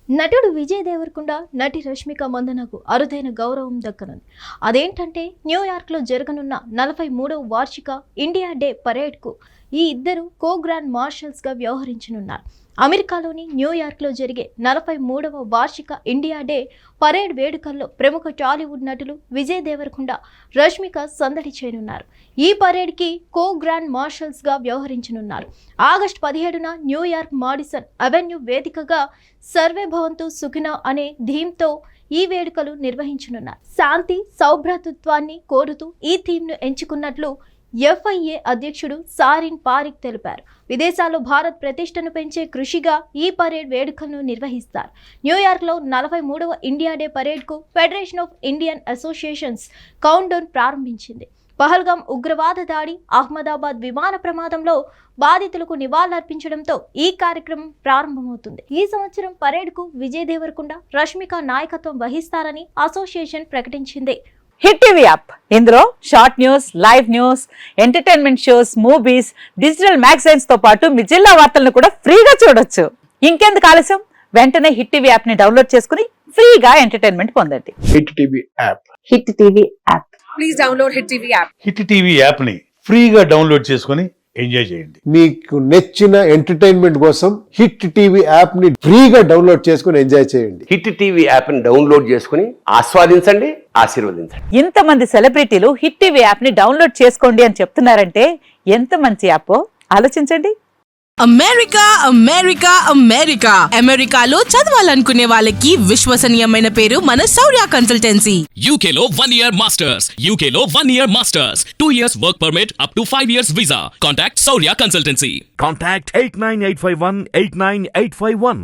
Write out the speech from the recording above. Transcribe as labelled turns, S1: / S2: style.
S1: నటుడు విజయ్ దేవరకొండ నటి రష్మిక మందనకు అరుదైన గౌరవం దక్కనుంది. అదేంటంటే న్యూయార్క్లో జరగనున్న 43వ వార్షిక ఇండియా డే పరేడ్కు ఈ ఇద్దరు కో గ్రాండ్ మార్షల్స్గా వ్యవహరించనున్నారు. అమెరికాలోని న్యూయార్క్లో జరిగే 43వ వార్షిక ఇండియా డే పరేడ్ వేడుకల్లో ప్రముఖ టాలీవుడ్ నటులు విజయ్ దేవరకొండ, రష్మిక సందడి చేయనున్నారు. ఈ పరేడ్కి కో గ్రాండ్ మార్షల్స్గా వ్యవహరించనున్నారు. ఆగస్టు 17న న్యూయార్క్ మాడిసన్ అవెన్యూ వేదికగా సర్వే భవంతు సుఖిన అనే థీమ్తో ఈ వేడుకలు నిర్వహించనున్నారు. శాంతి సౌభ్రాతృత్వాన్ని కోరుతూ ఈ థీమ్ను ఎంచుకున్నట్లు ఎఫ్ఐఏ అధ్యక్షుడు సారిన్ పారిక్ తెలిపారు. విదేశాల్లో భారత్ ప్రతిష్టను పెంచే కృషిగా ఈ పరేడ్ వేడుకలను నిర్వహిస్తారు. న్యూయార్క్లో 43వ ఇండియా డే పరేడ్కు federation of Indian associations countdown ప్రారంభించింది. పహల్గాం ఉగ్రవాద దాడి, అహ్మదాబాద్ విమాన ప్రమాదంలో బాధితులకు నివాళులర్పించడంతో ఈ కార్యక్రమం ప్రారంభమవుతుంది. ఈ సంవత్సరం పరేడ్కు విజయ్ దేవరకొండ, రష్మిక నాయకత్వం వహిస్తారని అసోసియేషన్ ప్రకటించింది.
S2: హిట్ టీవీ యాప్ ఇందులో short news, live news, entertainment shows, movies, digital magazines తో పాటు మీ జిల్లా వార్తలను కూడా ఫ్రీగా చూడొచ్చు. ఇంకెందుకు ఆలస్యం, వెంటనే హిట్ టీవీ యాప్ ని డౌన్లోడ్ చేసుకుని ఫ్రీగా ఎంటర్టైన్మెంట్ పొందండి.
S3: Hit TV app.
S2: Hit TV app.
S4: Please download hit TV app.
S5: Hit TV app ని ఫ్రీగా డౌన్లోడ్ చేసుకుని ఎంజాయ్ చేయండి.
S3: మీకు నచ్చిన ఎంటర్టైన్మెంట్ కోసం హిట్ టీవీ యాప్ ని ఫ్రీగా డౌన్లోడ్ చేసుకుని ఎంజాయ్ చేయండి.
S6: హిట్ టీవీ యాప్ ని డౌన్లోడ్ చేసుకుని ఆస్వాదించండి, ఆశీర్వదించండి.
S2: ఇంతమంది సెలబ్రిటీలు హిట్ టీవీ యాప్ ని డౌన్లోడ్ చేసుకోండి అని చెప్తున్నారంటే ఎంత మంచి యాప్ ఆలోచించండి.
S7: అమెరికా అమెరికా అమెరికా అమెరికాలో చదవాలనుకునే వాళ్ళకి విశ్వసనీయమైన పేరు మన శౌర్య కన్సల్టెన్సీ.
S8: UK లో 1 year masters, UK లో 1 year masters, 2 years work permit up to 5 years visa. Contact Saurya Consultancy.
S9: Contact 89851 89851.